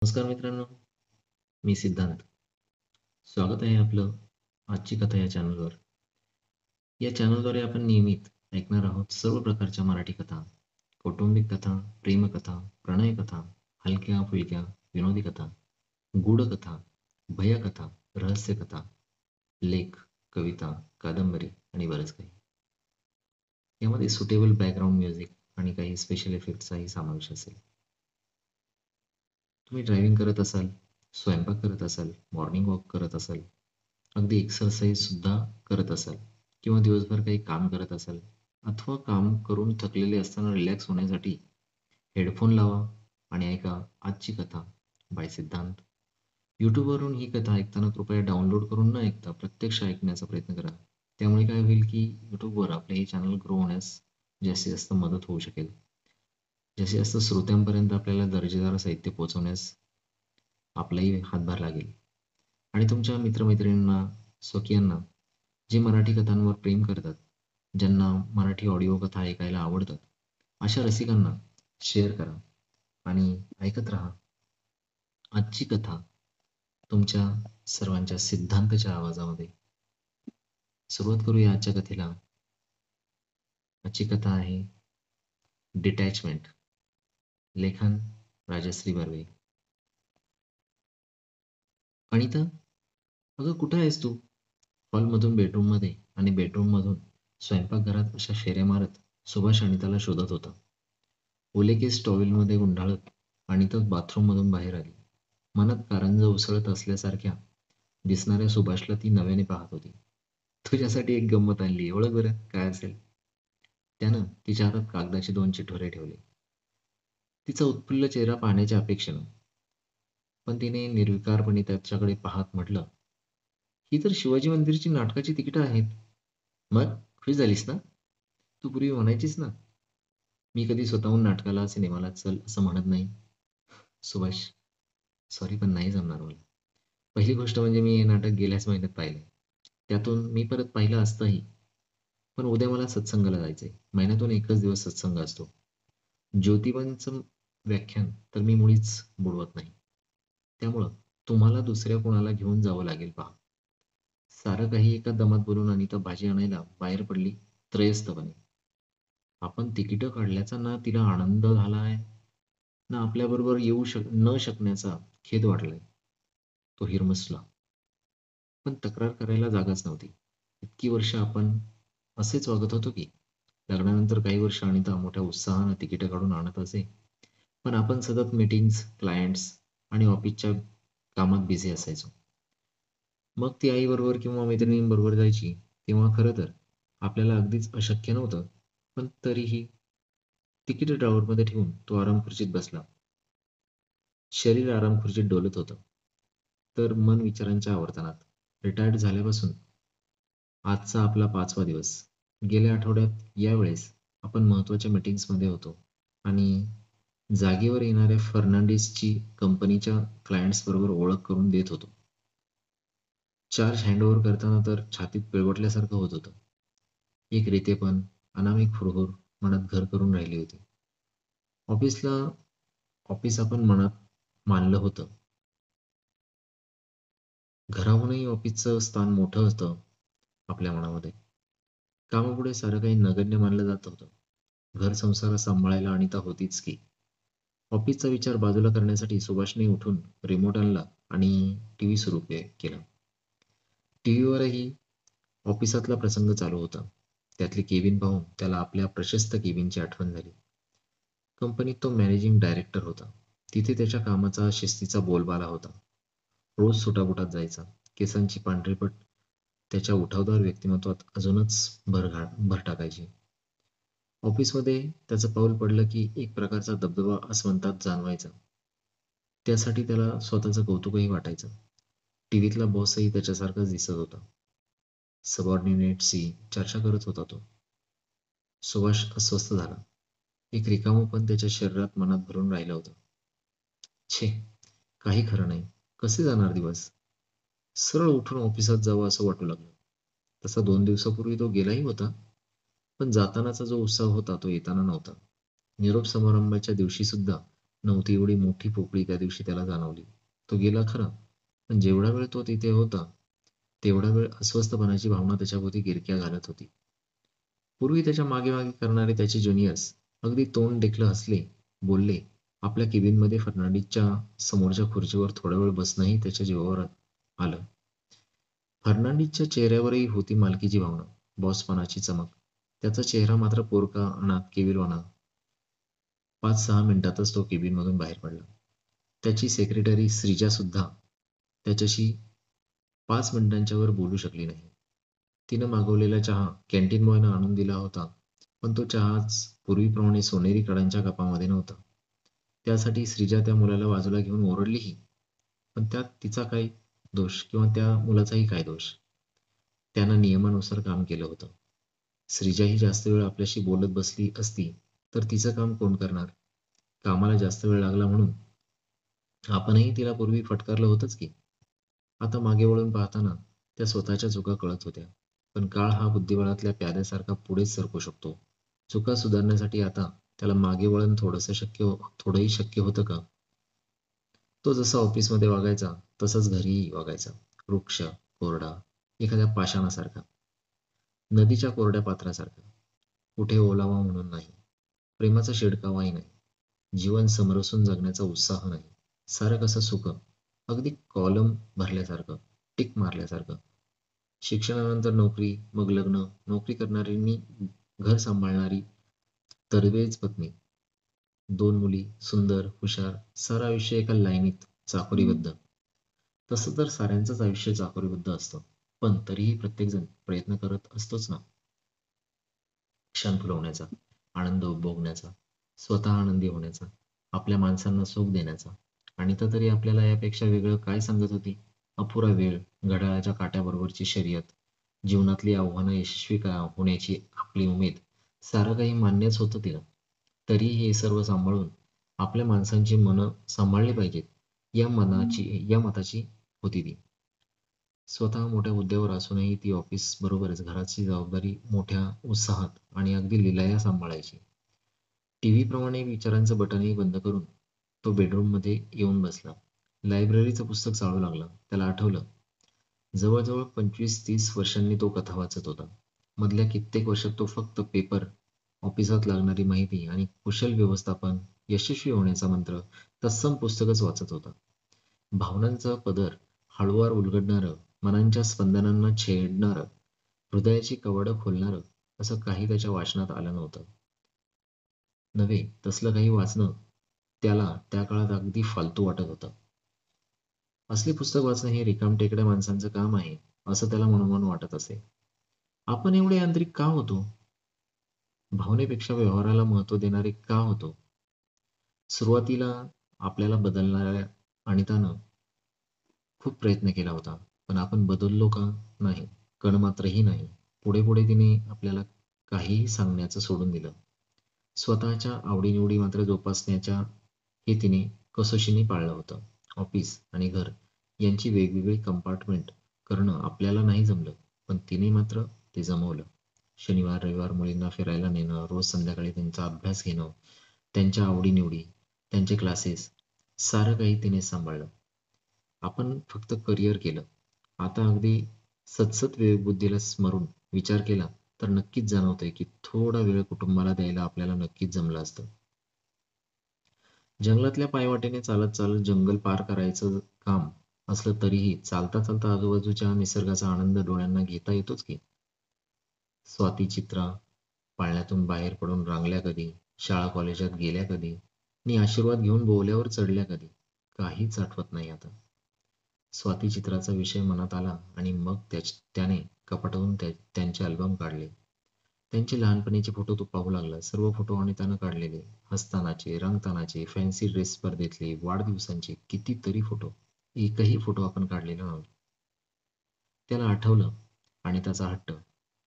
नमस्कार मित्रांनो, मी सिद्धांत. स्वागत आहे आपलं आजची कथा या चॅनलवर. या चॅनलद्वारे आपण नियमित ऐकणार आहोत सर्व प्रकारच्या मराठी कथा, कौटुंबिक कथा, प्रेमकथा, प्रणयकथा, हलक्या-फुलक्या विनोदी कथा, गूढ कथा, भयकथा, रहस्यकथा, लेख, कविता, कादंबरी आणि बरंच काही. यामध्ये सुटेबल बॅकग्राऊंड म्युझिक आणि काही स्पेशल इफेक्ट्सचाही समावेश असेल. तुम्ही ड्रायव्हिंग करत असाल, स्वयंपाक करत असाल, मॉर्निंग वॉक करत असाल, अगदी एक्सरसाइजसुद्धा करत असाल किंवा दिवसभर काही काम करत असाल अथवा काम करून थकलेले असताना रिलॅक्स होण्यासाठी हेडफोन लावा आणि ऐका आजची कथा बाय सिद्धांत. यूट्यूबवरून ही कथा ऐकताना कृपया डाउनलोड करून न ऐकता प्रत्यक्ष ऐकण्याचा प्रयत्न करा. त्यामुळे काय होईल की यूट्यूबवर आपले हे चॅनल ग्रो होण्यास जास्तीत जास्त मदत होऊ शकेल. जास्तीत जास्त श्रोत्यांपर्यंत आपल्याला दर्जेदार साहित्य पोहोचवण्यास आपलाही हातभार लागेल. आणि तुमच्या मित्रमैत्रिणींना, स्वकीयांना जे मराठी कथांवर प्रेम करतात, ज्यांना मराठी ऑडिओ कथा ऐकायला आवडतात, अशा रसिकांना शेअर करा आणि ऐकत राहा. आजची कथा तुमच्या सर्वांच्या सिद्धांतच्या आवाजामध्ये. सुरुवात करूया आजच्या कथेला. आजची कथा आहे डिटॅचमेंट. लेखन राजश्री बर्वे. अनिता, अगं कुठं आहेस तू? हॉलमधून बेडरूममध्ये आणि बेडरूममधून स्वयंपाकघरात अशा फेऱ्या मारत सुभाष अनिताला शोधत होता. ओले केस टॉवेलमध्ये गुंडाळत अनिता बाथरूममधून बाहेर आली. मनात कारंजा उसळत असल्यासारख्या दिसणाऱ्या सुभाषला ती नव्याने पाहत होती. तुझ्यासाठी एक गंमत आणली, ओळख बरं काय असेल. त्यानं तिच्या हातात कागदाचे 2 चिठोरे ठेवले. तिचा उत्फुल्ल चेहरा पाहण्याच्या अपेक्षेनं, पण तिने निर्विकारपणे त्याच्याकडे पाहत म्हटलं, ही तर शिवाजी मंदिरची नाटकाची तिकीटं आहेत. मग खुश झालीस ना? तू पूर्वी म्हणायचीस ना, मी कधी स्वतःहून नाटकाला, सिनेमाला चल असं म्हणत नाही. सुभाष, सॉरी पण नाही जमणार मला. पहिली गोष्ट म्हणजे मी हे नाटक गेल्याच महिन्यात पाहिलंय. त्यातून मी परत पाहिलं असतंही. पण उद्या मला सत्संगाला जायचंय. महिन्यातून एकच दिवस सत्संग असतो. ज्योतिबांचं व्याख्यान तर मी मुळीच बुडवत नाही. त्यामुळं तुम्हाला दुसऱ्या कोणाला घेऊन जावं लागेल पहा. सारं काही एका दमात बोलून अनिता भाजी आणायला बाहेर पडली त्रयस्थपणे. आपण तिकीटं काढल्याचा ना तिला आनंद झालाय, ना आपल्याबरोबर येऊ न शकण्याचा खेद वाटलाय. तो हिरमसला. पण तक्रार करायला जागाच नव्हती. इतकी वर्ष आपण असेच वागत होतो की लग्नानंतर काही वर्ष अनिता मोठ्या उत्साहानं तिकीटं काढून आणत असे. पण आपण सतत मीटिंग्स, क्लायंट्स आणि ऑफिसच्या कामात बिझी असायचो. मग ती आईबरोबर किंवा मैत्रिणींबरोबर जायची, तेव्हा खरं तर आपल्याला अगदीच अशक्य नव्हतं. पण तरीही तिकीट ड्रॉवरमध्ये ठेवून तो आरामखुर्चीत बसला. शरीर आरामखुर्चीत डोलत होतं, तर मन विचारांच्या आवर्तनात. रिटायर्ड झाल्यापासून आजचा आपला 5वा दिवस. गेल्या आठवड्यात यावेळेस आपण महत्त्वाच्या मीटिंग्समध्ये होतो आणि जागेवर येणाऱ्या फर्नांडिसची कंपनीच्या क्लायंट्सबरोबर ओळख करून देत होतो. चार्ज हँडओव्हर करताना तर छातीत पिळवटल्यासारखं होत होतं. एक रेतेपण, अनामिक हुरहूर मनात घर करून राहिली होती. ऑफिसला ऑफिस आपण मनात मानलं होतं. घराहूनही ऑफिसचं स्थान मोठं होतं आपल्या मनामध्ये. कामापुढे सारं काही नगण्य मानलं जात होतं. घर संसार सांभाळायला अनिता होतीच की. ऑफिसचा विचार बाजूला करण्यासाठी सुभाषने उठून रिमोट आणला आणि टीव्ही सुरू केला. टीव्हीवरही ऑफिसातला प्रसंग चालू होता. त्यातली केबिन पाहून त्याला आपल्या प्रशस्त केबिनची आठवण झाली. कंपनीत तो मॅनेजिंग डायरेक्टर होता. तिथे त्याच्या कामाचा, शिस्तीचा बोलबाला होता. रोज सुटाबुटात जायचा. केसांची पांढरेपट त्याच्या उठावदार व्यक्तिमत्वात अजूनच भर टाकायची. ऑफिसमध्ये त्याचं पाऊल पडलं की एक प्रकारचा दबदबा आसमंतात जाणवायचा. त्यासाठी त्याला स्वतःचं कौतुकही वाटायचं. टीव्हीतला बॉसही त्याच्यासारखाच दिसत होता. सबऑर्डिनेट्सशी चर्चा करत होता तो. सुभाष अस्वस्थ झाला. एक रिकामेपण त्याच्या शरीरात मनात भरून राहिलं होतं. छे, काही खरं नाही. कसे जाणार दिवस? सरळ उठून ऑफिसात जावं असं वाटू लागलं. तसा 2 दिवसापूर्वी तो गेलाही होता. पण जातानाचा जो उत्साह होता तो येताना नव्हता. निरोप समारंभाच्या दिवशी सुद्धा नव्हती एवढी मोठी पोकळी त्या दिवशी त्याला जाणवली. तो गेला खरा, पण जेवढा वेळ तो तिथे होता, तेवढा वेळ अस्वस्थपणाची भावना त्याच्याभोवती गिरक्या घालत होती. पूर्वी त्याच्या मागे मागे करणारे त्याचे ज्युनियर्स अगदी तोंड देखलं हसले, बोलले. आपल्या केबिनमध्ये फर्नांडिसच्या समोरच्या खुर्चीवर थोडा वेळ बसणंही त्याच्या जीवावर आलं. फर्नांडिसच्या चेहऱ्यावरही होती मालकीची भावना, बॉसपणाची चमक. त्याचा चेहरा मात्र पोरका, अनाथ, केविलवाणा. 5-6 मिनिटातच तो केबिनमधून बाहेर पडला. त्याची सेक्रेटरी श्रीजा सुद्धा त्याच्याशी 5 मिनिटांच्या वर बोलू शकली नाही. तिनं मागवलेला चहा कॅन्टीन बॉयनं आणून दिला होता, पण तो चहाच पूर्वीप्रमाणे सोनेरी कडांच्या कपामध्ये नव्हता. त्यासाठी श्रीजा त्या मुलाला बाजूला घेऊन ओरडलीही, पण त्यात तिचा काय दोष किंवा त्या मुलाचाही काय दोष? त्यानं नियमानुसार काम केलं होतं. श्रीजाही जास्त वेळ आपल्याशी बोलत बसली असती, तर तिचं काम कोण करणार? कामाला जास्त वेळ लागला म्हणून आपणही तिला पूर्वी फटकारलं होतंच की. आता मागे वळून पाहताना त्या स्वतःच्या चुका कळत होत्या. पण काळ हा बुद्धिबळातल्या प्याद्यासारखा पुढेच सरकू शकतो. चुका सुधारण्यासाठी आता त्याला मागे वळण थोडंही शक्य होतं का? तो जसा ऑफिसमध्ये वागायचा, तसाच घरीही वागायचा. वृक्ष, कोरडा, एखाद्या पाषाणासारखा, नदीच्या कोरड्या पात्रासारखा. कुठे ओलावा म्हणून नाही, प्रेमाचा शिडकावाही नाही, जीवन समरसून जगण्याचा उत्साह नाही. सारं कसं सुकं, अगदी कॉलम भरल्यासारखं, टिक मारल्यासारखं. शिक्षणानंतर नोकरी, मग लग्न, नोकरी करणाऱ्यांनी घर सांभाळणारी तरबेज पत्नी, 2 मुली, सुंदर, हुशार, सारं आयुष्य एका लाईनीत चाकोरीबद्ध. तसं तर साऱ्यांचंच आयुष्य चाकोरीबद्ध असतं, पण तरीही प्रत्येकजण प्रयत्न करत असतोच ना, क्षण फुलवण्याचा, आनंद उपभोगण्याचा, स्वतः आनंदी होण्याचा, आपल्या माणसांना सुख देण्याचा. आणि तर तरी आपल्याला यापेक्षा वेगळं काय सांगत होती? अपुरा वेळ, घड्याळाच्या काट्याबरोबरची शर्यत, जीवनातली आव्हानं यशस्वी होण्याची आपली उमेद, सारं काही मान्यच होतं तिला. तरीही हे सर्व सांभाळून आपल्या माणसांची मनं सांभाळली पाहिजेत, या मताची होती ती. स्वतः मोठ्या हुद्द्यावर असूनही ती ऑफिस बरोबरच घराची जबाबदारी मोठ्या उत्साहात आणि अगदी लिलाया सांभाळायची. टीव्ही प्रमाणे विचारांचं बटनही बंद करून तो बेडरूममध्ये येऊन बसला. लायब्ररीचं पुस्तक चालू लागलं. त्याला आठवलं, जवळजवळ 25-30 वर्षांनी तो कथा वाचत होता. मधल्या कित्येक वर्षात तो फक्त पेपर, ऑफिसात लागणारी माहिती आणि कुशल व्यवस्थापन, यशस्वी होण्याचा मंत्र, तत्सम पुस्तकच वाचत होता. भावनांचा पदर हळूवार उलगडणारं, मनांच्या स्पंदनांना छेडणारं, हृदयाची कवाडं खोलणारं असं काही त्याच्या वाचनात आलं नव्हतं. नव्हे, तसलं काही वाचणं त्याला त्या काळात अगदी फालतू वाटत होतं. असली पुस्तक वाचणं हे रिकामटेकड्या माणसांचं काम आहे, असं त्याला मनोमन वाटत असे. आपण एवढे यांत्रिक का होतो? भावनेपेक्षा व्यवहाराला महत्त्व देणारे का होतो? सुरुवातीला आपल्याला बदलणाऱ्या अनितानं खूप प्रयत्न केला होता, पण आपण बदललो का? नाही, कणमात्रही नाही. पुढे पुढे तिने आपल्याला काहीही सांगण्याचं सोडून दिलं. स्वतःच्या आवडीनिवडी मात्र जोपासण्याच्या हे तिने कसोशीने पाळलं होतं. ऑफिस आणि घर यांची वेगवेगळी कंपार्टमेंट करणं आपल्याला नाही जमलं, पण तिने मात्र ते जमवलं. शनिवार, रविवार मुलींना फिरायला नेणं, रोज संध्याकाळी त्यांचा अभ्यास घेणं, त्यांच्या आवडीनिवडी, त्यांचे क्लासेस, सारं काही तिने सांभाळलं. आपण फक्त करिअर केलं. आता अगदी सतसत विवेकबुद्धीला स्मरून विचार केला तर नक्कीच जाणवतंय की थोडा वेळ कुटुंबाला द्यायला आपल्याला नक्कीच जमलं असतं. जंगलातल्या पायवाटेने चालत चालत जंगल पार करायचं काम असलं तरीही चालता चालता आजूबाजूच्या निसर्गाचा आनंद डोळ्यांना घेता येतोच की. स्वाती चित्रा पाळण्यातून बाहेर पडून रांगल्या कधी, शाळा कॉलेजात गेल्या कधी, आणि आशीर्वाद घेऊन बोहल्यावर चढल्या कधी, काहीच आठवत नाही आता. स्वातीचित्राचा विषय मनात आला आणि मग त्याने कपाटातून त्यांचे अल्बम काढले. त्यांचे लहानपणीचे फोटो तो पाहू लागला. सर्व फोटो अनितानं काढलेले. हसतानाचे, रंगतानाचे, फॅन्सी ड्रेस स्पर्धेतले, वाढदिवसांचे कितीतरी फोटो. एकही फोटो आपण काढलेला नव्हता. त्याला आठवलं अनिताचा हट्ट.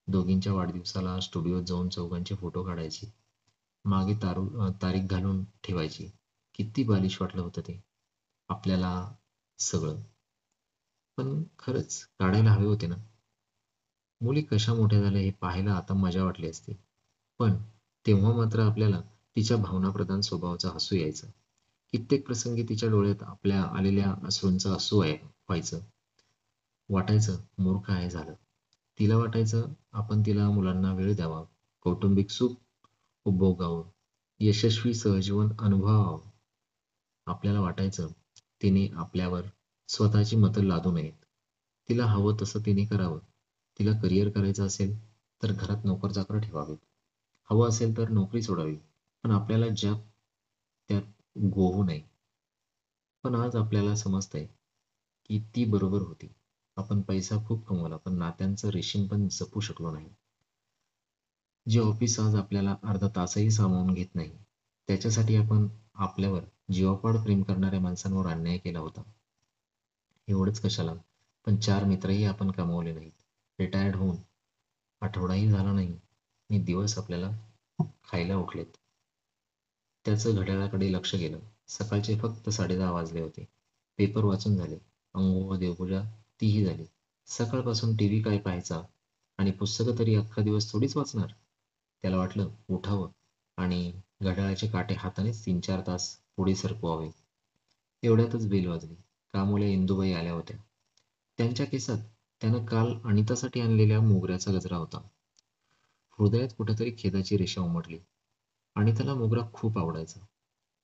दोघींच्या वाढदिवसाला स्टुडिओत जाऊन चौघांचे फोटो काढायची. मागे तारीख घालून ठेवायची. किती बालिश वाटलं होतं ते. आपल्याला सगळं. पण खरंच काढायला हवे होते ना. मुली कशा मोठ्या झाल्या हे पाहायला आता मजा वाटली असती. पण तेव्हा मात्र आपल्याला तिच्या भावनाप्रधान स्वभावाचं हसू यायचं. कित्येक प्रसंगी तिच्या डोळ्यात आपल्या आलेल्या अश्रूंचं असू आहे व्हायचं. वाटायचं मूर्ख आहे झालं. तिला वाटायचं आपण तिला मुलांना वेळ द्यावा, कौटुंबिक सुख उपभोगावं, यशस्वी सहजीवन अनुभवावं. आपल्याला वाटायचं तिने आपल्यावर स्वतःची मतं लादू नयेत. तिला हवं तसं तिने करावं. तिला करिअर करायचं असेल तर घरात नोकर-चाकर ठेवावेत. हवं असेल तर नोकरी सोडावी. पण आपल्याला ज्या त्यात गोवू नये. पण आज आपल्याला समजतंय की ती बरोबर होती. आपण पैसा खूप कमवला पण नात्यांचं रेशीम पण जपू शकलो नाही. जे ऑफिस आज आपल्याला अर्धा तासही सामावून घेत नाही, त्याच्यासाठी आपण आपल्यावर जीवापाड प्रेम करणाऱ्या माणसांवर अन्याय केला होता. एवढंच कशाला, पण 4 मित्रही आपण कमावले नाहीत. रिटायर्ड होऊन आठवडाही झाला नाही आणि दिवस आपल्याला खायला उठलेत. त्याचं घड्याळाकडे लक्ष गेलं. सकाळचे फक्त 10:30 वाजले होते. पेपर वाचून झाले. अंघोळ देवपूजा तीही झाली. सकाळपासून टीव्ही काय पाहायचा आणि पुस्तकं तरी अख्खा दिवस थोडीच वाचणार. त्याला वाटलं उठावं आणि घड्याळाचे काटे हातानेच 3-4 तास पुढे सरकवावे. एवढ्यातच बेल वाजली. कामवाल्या इंदूबाई आल्या होत्या. त्यांच्या केसात त्यानं काल अनितासाठी आणलेल्या मोगऱ्याचा गजरा होता. हृदयात कुठेतरी खेदाची रेषा उमटली. अनिताला मोगरा खूप आवडायचा.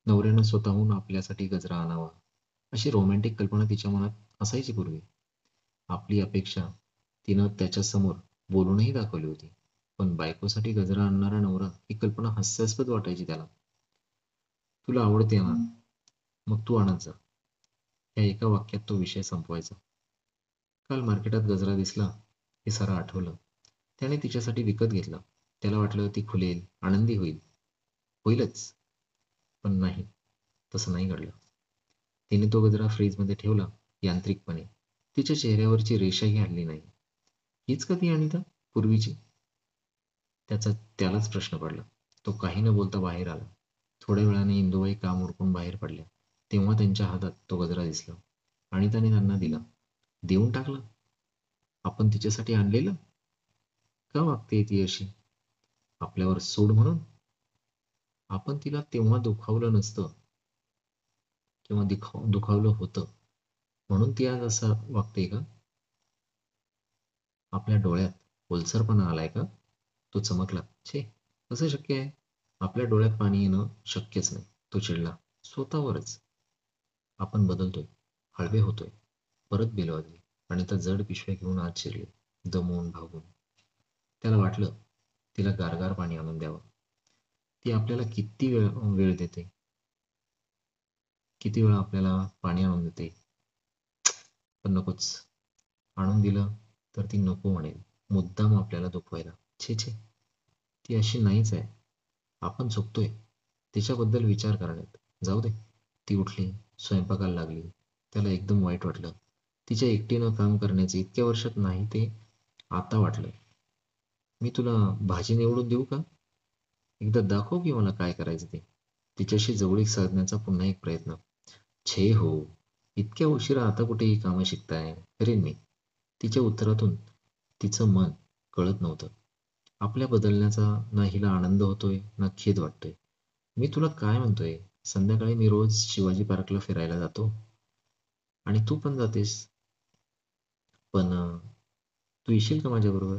नवऱ्यानं स्वतःहून आपल्यासाठी गजरा आणावा अशी रोमॅन्टिक कल्पना तिच्या मनात असायची पूर्वी. आपली अपेक्षा तिनं त्याच्यासमोर बोलूनही दाखवली होती. पण बायकोसाठी गजरा आणणारा नवरा ही कल्पना हास्यास्पद वाटायची त्याला. तुला आवडते ना, मग तू आणत जा. या एका वाक्यात तो विषय संपवायचा. काल मार्केटात गजरा दिसला हे सारं आठवलं. त्याने तिच्यासाठी विकत घेतला. त्याला वाटलं ती खुलेल, आनंदी होईल. होईलच. पण नाही, तसं नाही घडलं. तिने तो गजरा फ्रीजमध्ये ठेवला यांत्रिकपणे. तिच्या चेहऱ्यावरची रेषाही हलली नाही. हीच का ती अनिता पूर्वीची? त्यालाच प्रश्न पडला. तो काही न बोलता बाहेर आला. थोड्या वेळाने इंदुबाई काम उरकून बाहेर पडल्या. तेव्हा त्यांच्या हातात तो गजरा दिसला. अनिताने त्यांना दिला. देऊन टाकला? आपण तिच्यासाठी आणलेलं? का वागते ती अशी? आपल्यावर सूड म्हणून? आपण तिला तेव्हा दुखावलं नसतं किंवा दुखावलं होतं म्हणून ती आज असं वागते का? आपल्या डोळ्यात ओलसरपणा आलाय का? तो चमकला. छे, कसं शक्य आहे? आपल्या डोळ्यात पाणी येणं शक्यच नाही. तो चिडला. स्वतःवरच. आपण बदलतोय, हळवे होतोय. परत बेल वाजली आणि त्या जड पिशव्या घेऊन आत शिरले, दमून भागून. त्याला वाटलं तिला गारगार पाणी आणून द्यावं. ती आपल्याला किती वेळ वेळ देते, किती वेळा आपल्याला पाणी आणून देते. पण नकोच. आणून दिलं तर ती नको म्हणेल. मुद्दाम आपल्याला दुखवायला. छे छे, ती अशी नाहीच आहे. आपण चुकतोय तिच्याबद्दल विचार करण्यात. जाऊ दे. ती उठली, स्वयंपाकाला लागली. त्याला एकदम वाईट वाटलं. तिच्या एकटीनं काम करण्याचे इतक्या वर्षात नाही ते आता वाटलं. मी तुला भाजी निवडून देऊ का? एकदा दाखव की मला काय करायचं ते. तिच्याशी जवळीक साधण्याचा पुन्हा एक प्रयत्न. छे हो, इतक्या उशिरा आता कुठे ही कामं शिकताय? करीन मी. तिच्या उत्तरातून तिचं मन कळत नव्हतं. आपल्या बदलण्याचा ना हिला आनंद होतोय ना खेद वाटतोय. मी तुला काय म्हणतोय, संध्याकाळी मी रोज शिवाजी पार्कला फिरायला जातो आणि तू पण जातेस. पण तू येशील का माझ्याबरोबर?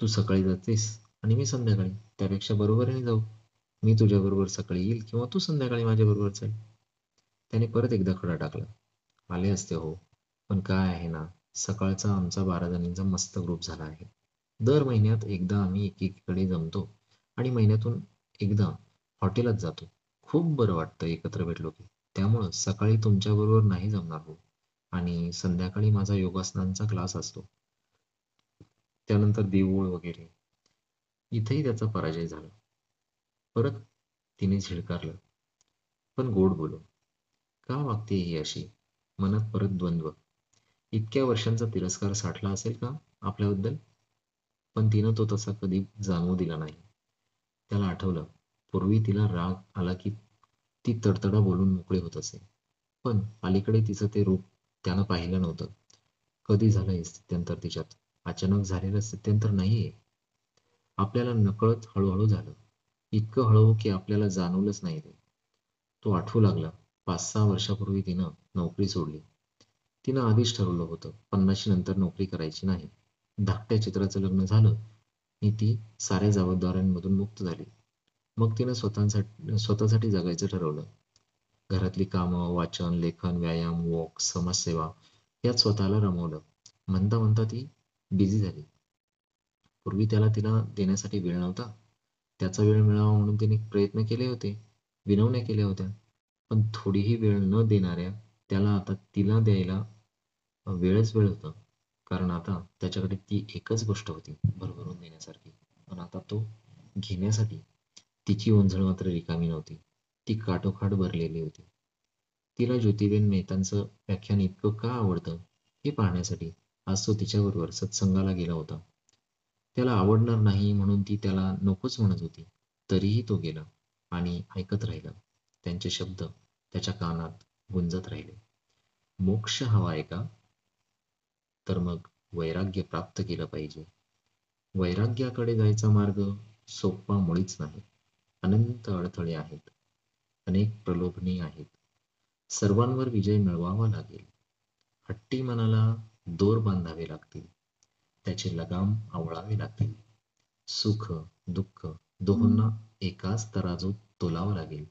तू सकाळी जातेस आणि मी संध्याकाळी. त्यापेक्षा बरोबरीने जाऊ. मी तुझ्याबरोबर सकाळी येईल किंवा तू संध्याकाळी माझ्याबरोबर चल. त्याने परत एकदा खडा टाकला. आले असते हो, पण काय आहे ना, सकाळचा आमचा 12 जणींचा मस्त ग्रुप झाला आहे. दर महिन्यात एकदा आम्ही एकीकडे जमतो आणि महिन्यातून एकदा हॉटेलात जातो. खूप बरं वाटतं एकत्र भेटलो की. त्यामुळं सकाळी तुमच्याबरोबर नाही जमणार हो. आणि संध्याकाळी माझा योगासनांचा क्लास असतो. त्यानंतर देऊळ वगैरे. इथेही त्याचा पराजय झाला. परत तिने झिडकारलं, पण गोड बोलून. का वागते ही अशी? मनात परत द्वंद्व. इतक्या वर्षांचा तिरस्कार साठला असेल का आपल्याबद्दल? पण तिनं तो तसा कधी जाणवू दिला नाही. त्याला आठवलं, पूर्वी तिला राग आला की ती तडतडा बोलून मोकळी होत असे. पण अलीकडे तिचं ते रूप त्यानं पाहिलं नव्हतं. कधी झालं हे स्थित्यंतर तिच्यात? अचानक झालेलं स्थित्यंतर नाहीये. आपल्याला नकळत हळूहळू झालं. इतकं हळू की आपल्याला जाणवलंच नाही ते. तो आठवू लागला. 5-6 वर्षापूर्वी तिनं नोकरी सोडली. तिनं आधीच ठरवलं होतं 50शी नंतर नोकरी करायची नाही. धाकट्या चित्राचं लग्न झालं आणि ती साऱ्या जबाबदाऱ्यांमधून मुक्त झाली. मग तिनं स्वतःसाठी जगायचं ठरवलं. घरातली कामं, वाचन, लेखन, व्यायाम, वॉक, समाजसेवा यात स्वतःला रमवलं. म्हणता म्हणता ती बिझी झाली. पूर्वी त्याला तिला देण्यासाठी वेळ नव्हता. त्याचा वेळ मिळावा म्हणून तिने प्रयत्न केले होते, विनवण्या केल्या होत्या. पण थोडीही वेळ न देणाऱ्या त्याला आता तिला द्यायला वेळच वेळ होता. कारण आता त्याच्याकडे ती एकच गोष्ट होती भरभरून देण्यासारखी. पण आता तो घेण्यासाठी तिची ओंजळ मात्र रिकामी नव्हती. ती काठोकाठ भरलेली होती. तिला ज्योतिबेन मेहतांचं व्याख्यान इतकं का आवडतं हे पाहण्यासाठी आज तो तिच्याबरोबर सत्संगाला गेला होता. त्याला आवडणार नाही म्हणून ती त्याला नकोच म्हणत होती. तरीही तो गेला आणि ऐकत राहिला. त्यांचे शब्द त्याच्या कानात गुंजत राहिले. मोक्ष हवाय का? तर मग वैराग्य प्राप्त केलं पाहिजे. वैराग्याकडे जायचा मार्ग सोपा मुळीच नाही. अनंत अडथळे आहेत. अनेक प्रलोभने आहेत. सर्वांवर विजय मिळवावा लागेल. हट्टी मनाला दोर बांधावे लागतील. त्याचे लगाम आवळावे लागतील. सुख, दुःख दोहोंना एकाच तराजूत तोलावं लागेल.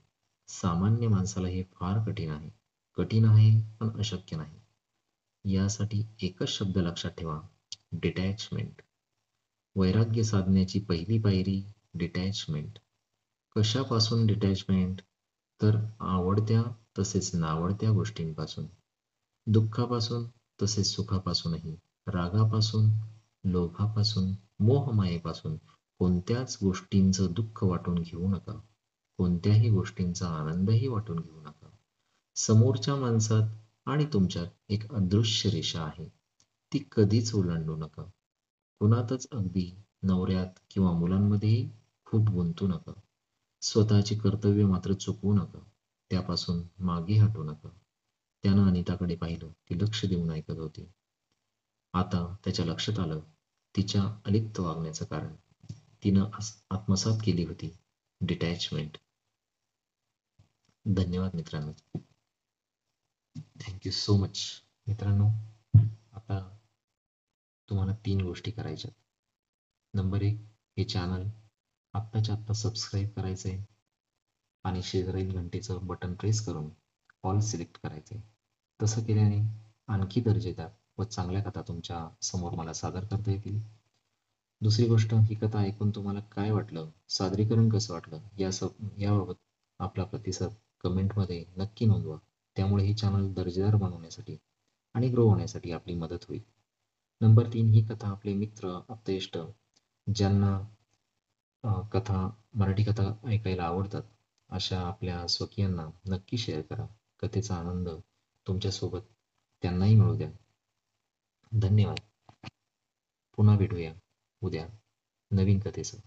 सामान्य माणसाला हे फार कठीण आहे. कठीण आहे पण अशक्य नाही. यासाठी एकच शब्द लक्षात ठेवा, डिटॅचमेंट. वैराग्य साधण्याची पहिली पायरी डिटॅचमेंट. कशापासून डिटॅचमेंट? तर आवडत्या तसेच नावडत्या गोष्टींपासून, दुःखापासून तसेच सुखापासूनही, रागापासून, लोभापासून, मोहमायेपासून. कोणत्याच गोष्टींचं दुःख वाटून घेऊ नका. कोणत्याही गोष्टींचा आनंदही वाटून घेऊ नका. समोरच्या माणसात आणि तुमच्यात एक अदृश्य रेषा आहे. ती कधीच ओलांडू नका. कुणातच, अगदी नवऱ्यात किंवा मुलांमध्येही खूप गुंतू नका. स्वतःची कर्तव्य मात्र चुकवू नका. त्यापासून मागे हटू नका. त्यानं अनिताकडे पाहिलं. ती लक्ष देऊन ऐकत होती. आता त्याच्या लक्षात आलं तिच्या अलिप्त वागण्याचं कारण. तिनं आत्मसात केली होती डिटॅचमेंट. धन्यवाद मित्रांनो. Thank you so much. मित्रांनो, आता तुम्हाला 3 गोष्टी करायच्या. नंबर 1, हे चॅनल आत्ताच्या आत्ता सबस्क्राईब करायचं आहे आणि शेजारील घंटेचं बटन प्रेस करून ऑल सिलेक्ट करायचं आहे. तसं केल्याने आणखी दर्जेदार व चांगल्या कथा तुमच्या समोर मला सादर करता येतील. दुसरी गोष्ट, ही कथा ऐकून तुम्हाला काय वाटलं, सादरीकरण कसं वाटलं, याबाबत आपला प्रतिसाद कमेंटमध्ये नक्की नोंदवा. त्यामुळे हे चॅनल दर्जेदार बनवण्यासाठी आणि ग्रो होण्यासाठी आपली मदत होईल. नंबर 3, ही कथा आपले मित्र, आप्तेष्ट ज्यांना कथा, मराठी कथा ऐकायला आवडतात अशा आपल्या स्वकीयांना नक्की शेअर करा. कथेचा आनंद तुमच्यासोबत त्यांनाही मिळू द्या. धन्यवाद. पुन्हा भेटूया उद्या नवीन कथेसह.